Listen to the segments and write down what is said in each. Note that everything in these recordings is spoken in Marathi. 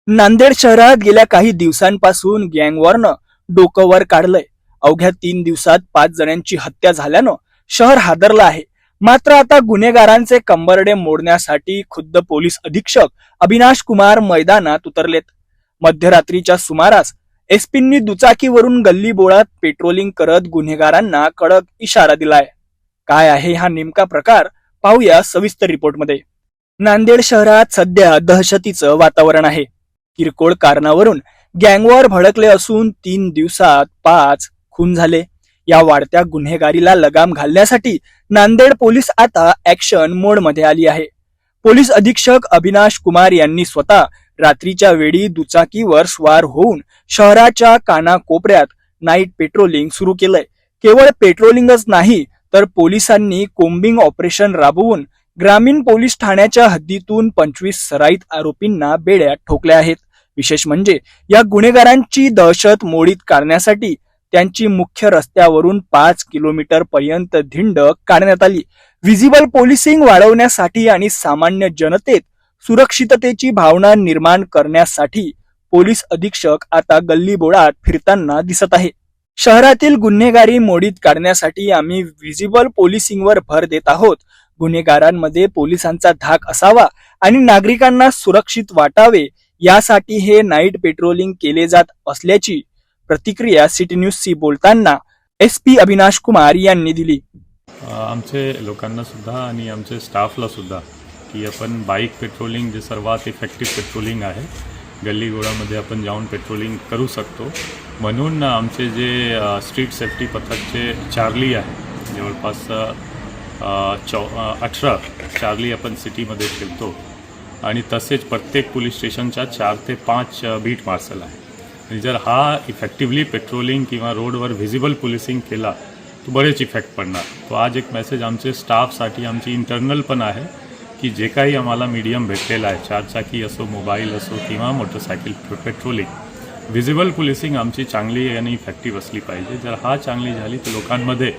नांदेड शहरात गेल्या काही दिवसांपासून गँगवॉरनं डोकं वर काढलंय. अवघ्या 3 दिवसात 5 जणांची हत्या झाल्यानं शहर हादरलं आहे. मात्र आता गुन्हेगारांचे कंबरडे मोडण्यासाठी खुद्द पोलीस अधीक्षक अविनाश कुमार मैदानात उतरलेत. मध्यरात्रीच्या सुमारास एसपींनी दुचाकीवरून गल्ली बोळात पेट्रोलिंग करत गुन्हेगारांना कडक इशारा दिलाय. काय आहे हा नेमका प्रकार, पाहूया सविस्तर रिपोर्टमध्ये. नांदेड शहरात सध्या दहशतीचं वातावरण आहे. किरकोळ कारणावरून गँगवॉर भडकले असून 3 दिवसात 5 खून झाले. या वाढत्या गुन्हेगारीला लगाम घालण्यासाठी नांदेड पोलीस आता ऍक्शन मोडमध्ये आली आहे. पोलीस अधीक्षक अविनाश कुमार यांनी स्वतः रात्रीच्या वेळी दुचाकीवर स्वार होऊन शहराच्या कानाकोपऱ्यात नाईट पेट्रोलिंग सुरू केलंय. केवळ पेट्रोलिंगच नाही तर पोलिसांनी कोम्बिंग ऑपरेशन राबवून ग्रामीण पोलीस ठाण्याच्या हद्दीतून 25 सराईत आरोपींना बेड्यात ठोकले आहेत. विशेष म्हणजे या गुन्हेगारांची दहशत मोडीत काढण्यासाठी त्यांची मुख्य रस्त्यावरून 5 किलोमीटर पर्यंत धिंड काढण्यात आली. व्हिजिबल पोलिसिंग वाढवण्यासाठी आणि सामान्य जनतेत सुरक्षिततेची भावना निर्माण करण्यासाठी पोलीस अधीक्षक आता गल्लीबोळात फिरताना दिसत आहे. शहरातील गुन्हेगारी मोडीत काढण्यासाठी आम्ही व्हिजिबल पोलिसिंगवर भर देत आहोत. गुन्हेगारांमध्ये पोलिसांचा धाक असावा आणि नागरिकांना सुरक्षित वाटावे यासाठी हे नाईट पेट्रोलिंग केले जात असल्याची प्रतिक्रिया सिटी न्यूजशी बोलताना एसपी अविनाश कुमार यांनी दिली. आमचे लोकांना सुद्धा आणि आमचे स्टाफला सुद्धा की आपण बाईक पेट्रोलिंग जे सर्वात इफेक्टिव्ह पेट्रोलिंग आहे, गल्ली गोळामध्ये आपण जाऊन पेट्रोलिंग करू शकतो. म्हणून आमचे जे स्ट्रीट सेफ्टी पथकचे चार्ली आहे, जवळपास 18 चार्ली आपण सिटीमध्ये ठेवतो आणि तसेच प्रत्येक पोलीस स्टेशनच्या 4 ते 5 बीट मार्शल आहे. आणि जर हा इफेक्टिव्हली पेट्रोलिंग किंवा रोडवर व्हिजिबल पोलिसिंग केला तो बरेच इफेक्ट पडणार. तो आज एक मेसेज आमचे स्टाफसाठी आमची इंटरनल पण आहे की जे काही आम्हाला मीडियम भेटलेला आहे, 4 चाकी असो, मोबाईल असो किंवा मोटरसायकल पेट्रोलिंग, व्हिजिबल पोलिसिंग आमची चांगली आणि इफेक्टिव्ह असली पाहिजे. जर हा चांगली झाली तर लोकांमध्ये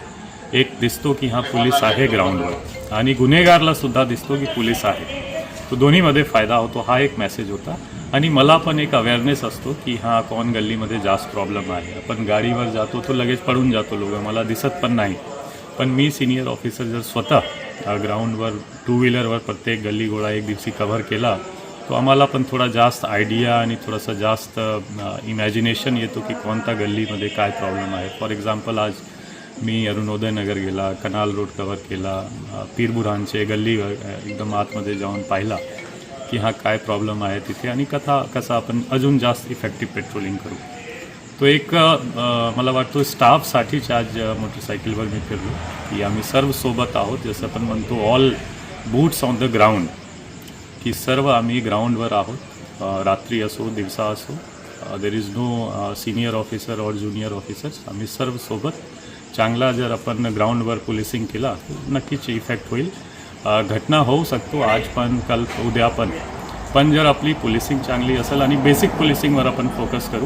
एक दिसतो की हा पोलीस आहे ग्राउंडवर आणि गुन्हेगारला सुद्धा दिसतो की पोलीस आहे. तो दोन्हीमध्ये फायदा होतो. हा एक मेसेज होता. आणि मला पण एक अवेअरनेस असतो की हा कौन गल्लीमध्ये जास्त प्रॉब्लेम आहे. आपण गाडीवर जातो तो लगेच पडून जातो, लोक मला दिसत पण नाही. पण मी सिनियर ऑफिसर जर स्वतः ग्राउंडवर 2 व्हीलरवर प्रत्येक गल्ली गोळा एक दिवशी कव्हर केला तो आम्हाला पण थोडा जास्त आयडिया आणि थोडासा जास्त इमॅजिनेशन येतो की कोणत्या गल्लीमध्ये काय प्रॉब्लेम आहे. फॉर एक्झाम्पल आज मी अरुणोदय नगर गेला, कनाल रोड कव्हर केला, पीरबुरांचे गल्ली एकदम आतमध्ये जाऊन पाहिला की हा काय प्रॉब्लेम आहे तिथे आणि कसा आपण अजून जास्त इफेक्टिव्ह पेट्रोलिंग करू. तो एक मला वाटतो स्टाफसाठीच आज मोटरसायकलवर मी फिरलो की आम्ही सर्व सोबत आहोत. जसं आपण म्हणतो all boots on the ground, की सर्व आम्ही ग्राउंडवर आहोत. रात्री असो दिवसा असो, there is no senior officer और ज्युनियर ऑफिसर्स. आम्ही सर्व सोबत चांगला जर आपण ग्राउंडवर पोलिसिंग केला तर नक्कीच इफेक्ट होईल. घटना होऊ शकतो आज पण, कल उद्या पण जर आपली पोलिसिंग चांगली असेल आणि बेसिक पोलिसिंगवर आपण फोकस करू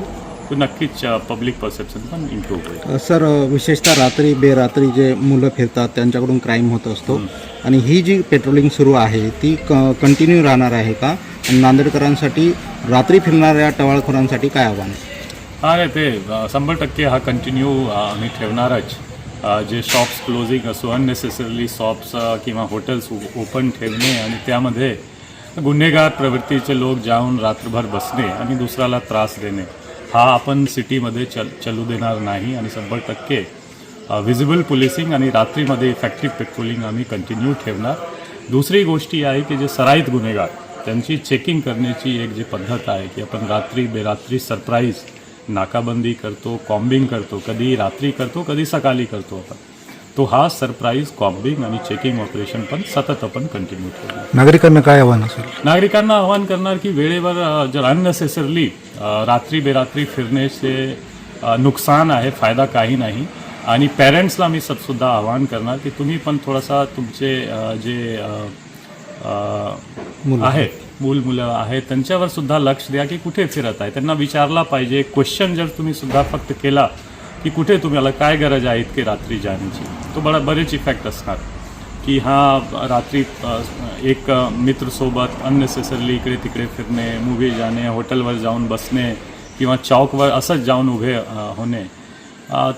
तर नक्कीच पब्लिक परसेप्शन पण इम्प्रूव्ह होईल. सर, विशेषतः रात्री बेरात्री जे मुलं फिरतात त्यांच्याकडून क्राईम होत असतो आणि ही जी पेट्रोलिंग सुरू आहे ती कंटिन्यू राहणार आहे का? आणि नांदेडकरांसाठी रात्री फिरणाऱ्या टवाळखोरांसाठी काय आव्हान आहे? नाही, ते 100% हा कंटिन्यू आम्ही ठेवणारच. जे शॉप्स क्लोजिंग असो, अननेसेसरली शॉप्स किंवा हॉटेल्स ओपन ठेवणे आणि त्यामध्ये गुन्हेगार प्रवृत्तीचे लोक जाऊन रात्रभर बसणे आणि दुसऱ्याला त्रास देणे, हा आपण सिटीमध्ये चलू देणार नाही. आणि 100% व्हिजिबल पोलिसिंग आणि रात्रीमध्ये इफेक्टिव्ह पेट्रोलिंग आम्ही कंटिन्यू ठेवणार. दुसरी गोष्टी आहे की जे सराईत गुन्हेगार त्यांची चेकिंग करण्याची एक जी पद्धत आहे की आपण रात्री बेरात्री सरप्राईज नाकाबंदी करतो, कॉम्बिंग करतो, कधी रात्री करतो कधी सकाळी करतो आपण. तो हा सरप्राईज कॉम्बिंग आणि चेकिंग ऑपरेशन पण सतत आपण कंटिन्यू ठेवणार. नागरिकांना काय आव्हान असेल? नागरिकांना आव्हान करणार की वेळेवर जर अननेसेसरली रात्री बेरात्री फिरण्याचे नुकसान आहे, फायदा काही नाही. आणि पेरेंट्सला मी सुद्धा आव्हान करणार की तुम्ही पण थोडासा तुमचे जे आहेत मुलं आहेत त्यांच्यावर सुद्धा लक्ष द्या की कुठे फिरत आहे. त्यांना विचारला पाहिजे. क्वेश्चन जर तुम्ही सुद्धा फक्त केला की कुठे तुम्हाला काय गरज आहे इतके रात्री जाण्याची, तो बरेच इफेक्ट असणार. की हा रात्री एक मित्रसोबत अननेसेसरली इकडे तिकडे फिरणे, मूव्ही जाणे, हॉटेलवर जाऊन बसणे किंवा चौकवर असंच जाऊन उभे होणे,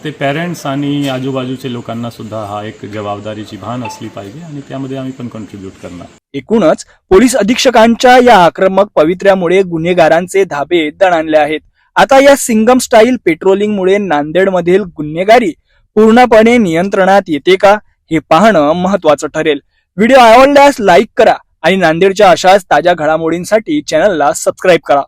ते पेरेंट्स आणि आजूबाजूच्या लोकांना सुद्धा हा एक जबाबदारीची भान असली पाहिजे आणि त्यामध्ये आम्ही पण कॉन्ट्रीब्यूट करणार. एकूणच पोलीस अधीक्षकांच्या या आक्रमक पवित्र्यामुळे गुन्हेगारांचे धाबे दणाणले आहेत. आता या सिंगम स्टाईल पेट्रोलिंगमुळे नांदेडमधील गुन्हेगारी पूर्णपणे नियंत्रणात येते का हे पाहणं महत्वाचं ठरेल. व्हिडिओ आवडल्यास लाईक करा आणि नांदेडच्या अशाच ताज्या घडामोडींसाठी चॅनलला सबस्क्राईब करा.